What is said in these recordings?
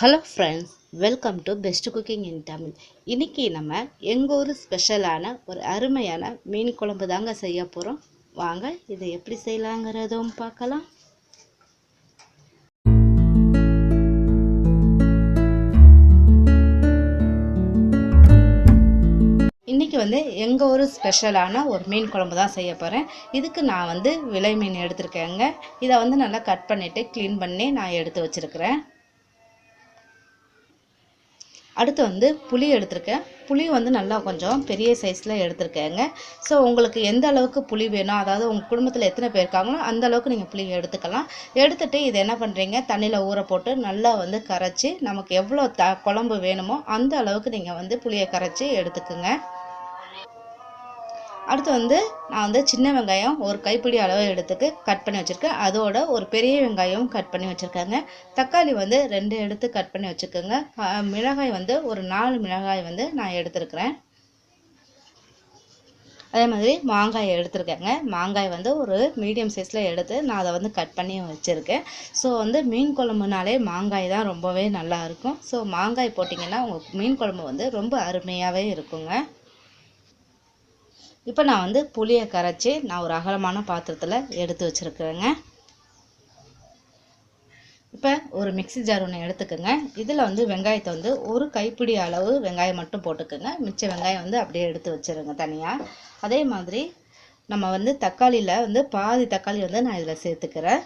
Hello friends, welcome to best cooking இன் தமிழ். இன்றைக்கி நம்ம எங்கள் ஊர் ஸ்பெஷலான ஒரு அருமையான மீன் குழம்பு தாங்க செய்ய போகிறோம். வாங்க இதை எப்படி செய்யலாங்கிறதும் பார்க்கலாம். இன்றைக்கி எங்கள் ஊர் ஸ்பெஷலான ஒரு மீன் குழம்பு தான் செய்ய போகிறேன். இதுக்கு நான் விலை மீன் எடுத்திருக்கேங்க. இதை நல்லா கட் பண்ணிவிட்டு க்ளீன் பண்ணி நான் எடுத்து வச்சுருக்கிறேன். அடுத்து புளி எடுத்திருக்கேன். புளி நல்லா கொஞ்சம் பெரிய சைஸில் எடுத்திருக்கேங்க. ஸோ உங்களுக்கு எந்த அளவுக்கு புளி வேணும், அதாவது உங்கள் குடும்பத்தில் எத்தனை பேர் இருக்காங்களோ அந்த அளவுக்கு நீங்கள் புளி எடுத்துக்கலாம். எடுத்துகிட்டு இதை என்ன பண்ணுறீங்க, தண்ணியில் ஊற போட்டு நல்லா கரைச்சி நமக்கு எவ்வளோ குழம்பு வேணுமோ அந்த அளவுக்கு நீங்கள் புளியை கரைச்சி எடுத்துக்குங்க. அடுத்து நான் சின்ன வெங்காயம் ஒரு கைப்பிடி அளவு எடுத்துக்கு கட் பண்ணி வச்சுருக்கேன். அதோட ஒரு பெரிய வெங்காயம் கட் பண்ணி வச்சுருக்கேங்க. தக்காளி 2 எடுத்து கட் பண்ணி வச்சுக்கோங்க. மிளகாய் ஒரு 4 மிளகாய் நான் எடுத்துருக்கிறேன். அதே மாதிரி மாங்காய் எடுத்துருக்கேங்க. மாங்காய் ஒரு மீடியம் சைஸில் எடுத்து நான் அதை கட் பண்ணி வச்சுருக்கேன். ஸோ மீன் குழம்புனாலே மாங்காய் தான் ரொம்பவே நல்லாயிருக்கும். ஸோ மாங்காய் போட்டிங்கன்னா உங்கள் மீன் குழம்பு ரொம்ப அருமையாகவே இருக்குங்க. இப்போ நான் புளியை கரைச்சி நான் ஒரு அகலமான பாத்திரத்தில் எடுத்து வச்சுருக்கிறேங்க. இப்போ ஒரு மிக்ஸி ஜார் ஒன்று எடுத்துக்கோங்க. இதில் வெங்காயத்தை ஒரு கைப்பிடி அளவு வெங்காயம் மட்டும் போட்டுக்கோங்க. மிச்ச வெங்காயம் அப்படியே எடுத்து வச்சுருங்க தனியாக. அதே மாதிரி நம்ம தக்காளியில் பாதி தக்காளி நான் இதில் சேர்த்துக்கிறேன்.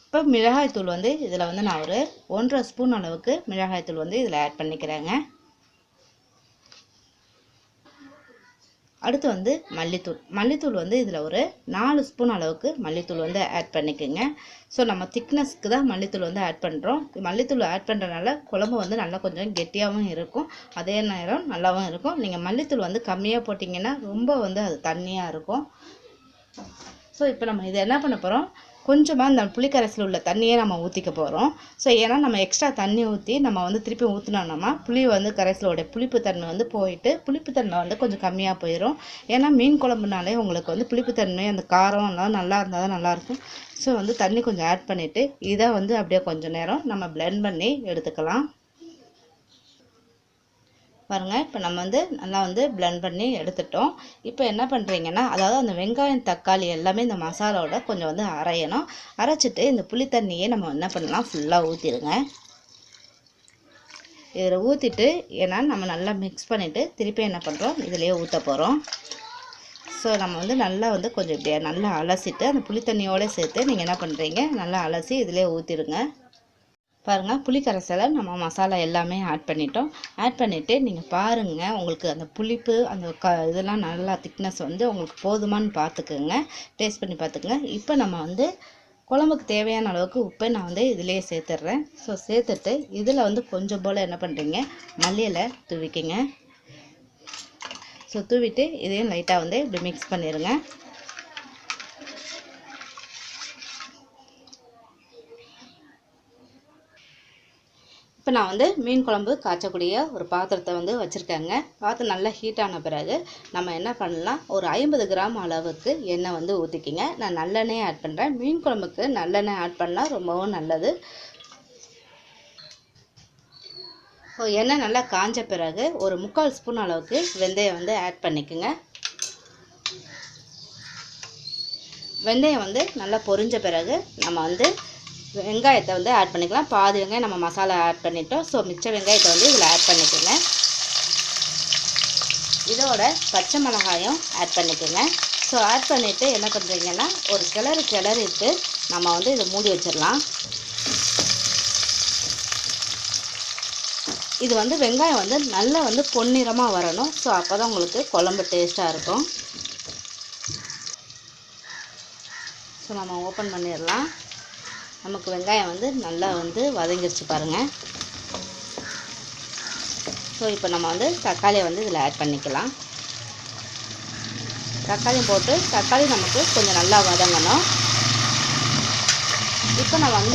இப்போ மிளகாய்த்தூள் இதில் நான் ஒரு 1.5 ஸ்பூன் அளவுக்கு மிளகாய்த்தூள் இதில் ஆட் பண்ணிக்கிறேங்க. அடுத்து மல்லித்தூள் இதில் ஒரு 4 ஸ்பூன் அளவுக்கு மல்லித்தூள் ஆட் பண்ணிக்கோங்க. ஸோ நம்ம திக்னஸ்க்கு தான் மல்லித்தூள் ஆட் பண்ணுறோம். மல்லித்தூள் ஆட் பண்ணுறதுனால குழம்பு நல்லா கொஞ்சம் கெட்டியாகவும் இருக்கும், அதே நேரம் நல்லாவும் இருக்கும். நீங்கள் மல்லித்தூள் கம்மியாக போட்டிங்கன்னா ரொம்ப அது தண்ணியாக இருக்கும். ஸோ இப்போ நம்ம இதை என்ன பண்ண போகிறோம், கொஞ்சமாக இந்த புளிக்கரைசல் உள்ள தண்ணியே நம்ம ஊற்றிக்க போகிறோம். ஸோ ஏன்னா நம்ம எக்ஸ்ட்ரா தண்ணி ஊற்றி நம்ம திருப்பி ஊற்றினோம்னா புளி கரைசலோடைய புளிப்பு தன்மை போயிட்டு புளிப்பு தன்மை கொஞ்சம் கம்மியாக போயிடும். ஏன்னா மீன் குழம்புனாலே உங்களுக்கு புளிப்பு தன்மை அந்த காரம் எல்லாம் நல்லா இருந்தால் தான் நல்லாயிருக்கும். ஸோ தண்ணி கொஞ்சம் ஆட் பண்ணிவிட்டு இதை அப்படியே கொஞ்சம் நேரம் நம்ம பிளெண்ட் பண்ணி எடுத்துக்கலாம். பாருங்கள், இப்போ நம்ம நல்லா பிளெண்ட் பண்ணி எடுத்துட்டோம். இப்போ என்ன பண்ணுறீங்கன்னா, அதாவது அந்த வெங்காயம் தக்காளி எல்லாமே இந்த மசாலாவோட கொஞ்சம் அரையணும். அரைச்சிட்டு இந்த புளி தண்ணியே நம்ம என்ன பண்ணலாம், ஃபுல்லாக ஊற்றிடுங்க. இதில் ஊற்றிட்டு ஏன்னா நம்ம நல்லா மிக்ஸ் பண்ணிவிட்டு திருப்பி என்ன பண்ணுறோம், இதிலேயே ஊற்ற போகிறோம். ஸோ நம்ம நல்லா கொஞ்சம் இப்படியே நல்லா அலசிட்டு அந்த புளி தண்ணியோடு சேர்த்து நீங்கள் என்ன பண்ணுறீங்க, நல்லா அலசி இதிலே ஊற்றிடுங்க. பாருங்கள், புளி கரைசலை நம்ம மசாலா எல்லாமே ஆட் பண்ணிட்டோம். ஆட் பண்ணிவிட்டு நீங்கள் பாருங்கள், உங்களுக்கு அந்த புளிப்பு அந்த இதெல்லாம் நல்லா திக்னஸ் உங்களுக்கு போதுமானு பார்த்துக்குங்க, டேஸ்ட் பண்ணி பார்த்துக்குங்க. இப்போ நம்ம குழம்புக்கு தேவையான அளவுக்கு உப்பை நான் இதிலே சேர்த்துட்றேன். ஸோ சேர்த்துட்டு இதில் கொஞ்சம் போல் என்ன பண்ணுறீங்க, மல்லியில தூவிக்கிங்க. ஸோ தூவிட்டு இதையும் லைட்டாக இப்படி மிக்ஸ் பண்ணிடுங்க. இப்போ நான் மீன் குழம்பு காய்ச்சக்கூடிய ஒரு பாத்திரத்தை வச்சுருக்கேங்க. பாத்திரம் நல்லா ஹீட் ஆன பிறகு நம்ம என்ன பண்ணலாம், ஒரு 50 கிராம் அளவுக்கு எண்ணெய் ஊற்றிக்கிங்க. நான் நல்லெண்ணெய் ஆட் பண்ணுறேன். மீன் குழம்புக்கு நல்லெண்ணெய் ஆட் பண்ணால் ரொம்பவும் நல்லது. ஸோ எண்ணெய் நல்லா காஞ்ச பிறகு ஒரு 3/4 ஸ்பூன் அளவுக்கு வெந்தயம் ஆட் பண்ணிக்கோங்க. வெந்தயம் நல்லா பொரிஞ்ச பிறகு நம்ம வெங்காயத்தை ஆட் பண்ணிக்கலாம். பாதி வெங்காயம் நம்ம மசாலா ஆட் பண்ணிட்டோம். ஸோ மிச்ச வெங்காயத்தை இதில் ஆட் பண்ணிக்கோங்க. இதோட பச்சை மிளகாயும் ஆட் பண்ணிக்கோங்க. ஸோ ஆட் பண்ணிவிட்டு என்ன பண்ணுறீங்கன்னா, ஒரு கிளறிட்டு நம்ம இதை மூடி வச்சிடலாம். இது வெங்காயம் நல்லா பொன்னிறமாக வரணும். ஸோ அப்போ தான் உங்களுக்கு குழம்பு டேஸ்ட்டாக இருக்கும். ஸோ நம்ம ஓப்பன் பண்ணிடலாம். நமக்கு வெங்காயம் நல்லா வதங்கிருச்சு பாருங்கள். ஸோ இப்போ நம்ம தக்காளியை இதில் ஆட் பண்ணிக்கலாம். தக்காளியும் போட்டு தக்காளி நமக்கு கொஞ்சம் நல்லா வதங்கணும். இப்போ நான்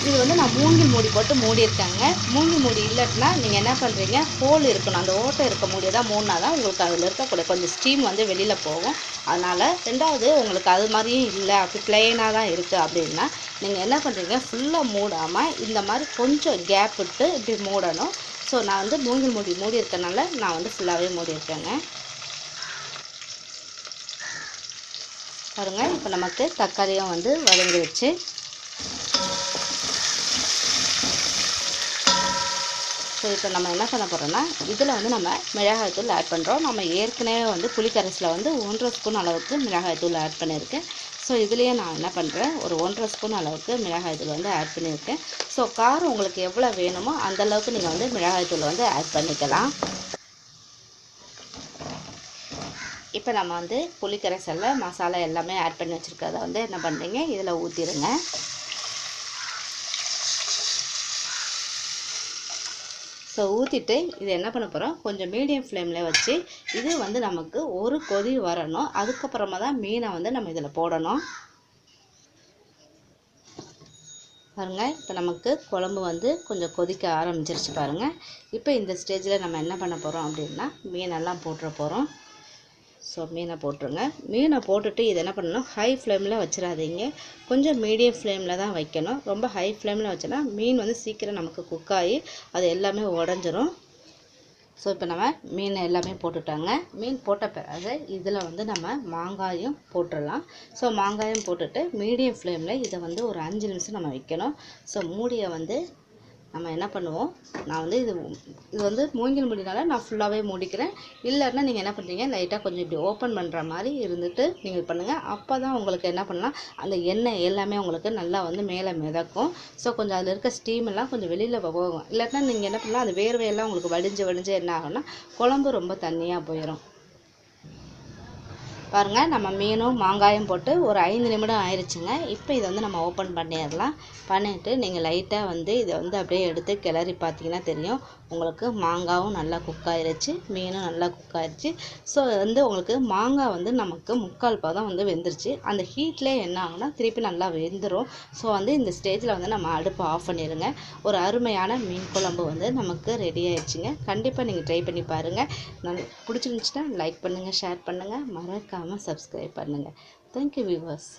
இது நான் மூங்கில் மூடி போட்டு மூடியிருக்கேங்க. மூங்கில் மூடி இல்லைன்னா நீங்கள் என்ன பண்ணுறீங்க, ஹோல் இருக்கணும், அந்த ஓட்டை இருக்க மூடியை தான் மூடினா தான் உங்களுக்கு அதில் இருக்கக்கூடிய கொஞ்சம் ஸ்டீம் வந்து வெளியில் போகும். அதனால் ரெண்டாவது உங்களுக்கு அது மாதிரியும் இல்லை, அப்படி ப்ளெயினாக தான் இருக்குது அப்படின்னா நீங்கள் என்ன பண்ணுறீங்க, ஃபுல்லாக மூடாமல் இந்த மாதிரி கொஞ்சம் கேப் விட்டு இப்படி மூடணும். ஸோ நான் வந்து மூங்கில் மூடி இருக்கனால நான் வந்து ஃபுல்லாகவே மூடியிருக்கேங்க. பாருங்கள், இப்போ நமக்கு தக்காளியும் வந்து வதங்கிடுச்சு. ஸோ இப்போ நம்ம என்ன பண்ண போகிறோம்னா, இதில் வந்து நம்ம மிளகாய்த்தூள் ஆட் பண்ணுறோம். நம்ம ஏற்கனவே வந்து புளிக்கரைசலில் வந்து 1.5 ஸ்பூன் அளவுக்கு மிளகாய்த்தூள் ஆட் பண்ணியிருக்கேன். ஸோ இதுலேயே நான் என்ன பண்ணுறேன், ஒரு 1.5 ஸ்பூன் அளவுக்கு மிளகாய்த்தூள் வந்து ஆட் பண்ணியிருக்கேன். ஸோ காரம் உங்களுக்கு எவ்வளோ வேணுமோ அந்தளவுக்கு நீங்கள் வந்து மிளகாய்த்தூள் வந்து ஆட் பண்ணிக்கலாம். இப்போ நம்ம வந்து புளிக்கரைசலில் மசாலா எல்லாமே ஆட் பண்ணி வச்சுருக்கிறத வந்து என்ன பண்ணுறீங்க, இதில் ஊற்றிடுங்க. ஸோ ஊற்றிட்டு இது என்ன பண்ண போகிறோம், கொஞ்சம் மீடியம் ஃப்ளேமில் வச்சு இது வந்து நமக்கு ஒரு கொதி வரணும். அதுக்கப்புறமா தான் மீனை வந்து நம்ம இதில் போடணும். பாருங்கள், இப்போ நமக்கு குழம்பு வந்து கொஞ்சம் கொதிக்க ஆரம்பிச்சிருச்சு பாருங்கள். இப்போ இந்த ஸ்டேஜில் நம்ம என்ன பண்ண போகிறோம் அப்படின்னா, மீனெல்லாம் போட்டுற போகிறோம். ஸோ மீனை போட்டுருங்க. மீனை போட்டுட்டு இது என்ன பண்ணணும், ஹை ஃப்ளேமில் வச்சிடாதீங்க, கொஞ்சம் மீடியம் ஃப்ளேமில் தான் வைக்கணும். ரொம்ப ஹை ஃப்ளேமில் வச்சோன்னா மீன் வந்து சீக்கிரம் நமக்கு குக் ஆகி அது எல்லாமே உடஞ்சிரும். ஸோ இப்போ நம்ம மீன் எல்லாமே போட்டுட்டாங்க. மீன் போட்ட பிறகு இதில் வந்து நம்ம மாங்காயும் போட்டுடலாம். ஸோ மாங்காயும் போட்டுட்டு மீடியம் ஃப்ளேமில் இதை வந்து ஒரு 5 நிமிஷம் நம்ம வைக்கணும். ஸோ மூடியை வந்து நம்ம என்ன பண்ணுவோம், நான் வந்து இது வந்து மூங்கில் மூடினால நான் ஃபுல்லாகவே மூடிக்கிறேன். இல்லைன்னா நீங்கள் என்ன பண்ணுறீங்க, லைட்டாக கொஞ்சம் இப்படி ஓப்பன் பண்ணுற மாதிரி இருந்துட்டு நீங்கள் பண்ணுங்கள். அப்போ தான் உங்களுக்கு என்ன பண்ணலாம், அந்த எண்ணெய் எல்லாமே உங்களுக்கு நல்லா வந்து மேலே மிதக்கும். ஸோ கொஞ்சம் அதில் இருக்க ஸ்டீம் எல்லாம் கொஞ்சம் வெளியில் போகும். இல்லைன்னா நீங்கள் என்ன பண்ணலாம், அந்த வேர்வையெல்லாம் உங்களுக்கு வடிஞ்சு என்ன ஆகும்னா குழம்பு ரொம்ப தண்ணியாக போயிடும். பாருங்கள், நம்ம மீனும் மாங்காயும் போட்டு ஒரு 5 நிமிடம் ஆயிடுச்சுங்க. இப்போ இதை வந்து நம்ம ஓப்பன் பண்ணிடலாம். பண்ணிவிட்டு நீங்கள் லைட்டாக வந்து இதை வந்து அப்படியே எடுத்து கிளறி பார்த்தீங்கன்னா தெரியும், உங்களுக்கு மாங்காவும் நல்லா குக் ஆயிடுச்சு, மீனும் நல்லா குக் ஆயிடுச்சு. ஸோ வந்து உங்களுக்கு மாங்காய் வந்து நமக்கு 3/4 பதம் வந்து வெந்துருச்சு. அந்த ஹீட்லேயே என்ன ஆகும்னா திருப்பி நல்லா வெந்துடும். ஸோ வந்து இந்த ஸ்டேஜில் வந்து நம்ம அடுப்பை ஆஃப் பண்ணிடுங்க. ஒரு அருமையான மீன் குழம்பு வந்து நமக்கு ரெடி ஆயிடுச்சுங்க. கண்டிப்பாக நீங்கள் ட்ரை பண்ணி பாருங்கள். பிடிச்சிருந்துச்சுன்னா லைக் பண்ணுங்கள், ஷேர் பண்ணுங்கள், மறக்காமல் சப்ஸ்கிரைப் பண்ணுங்கள். Thank you viewers.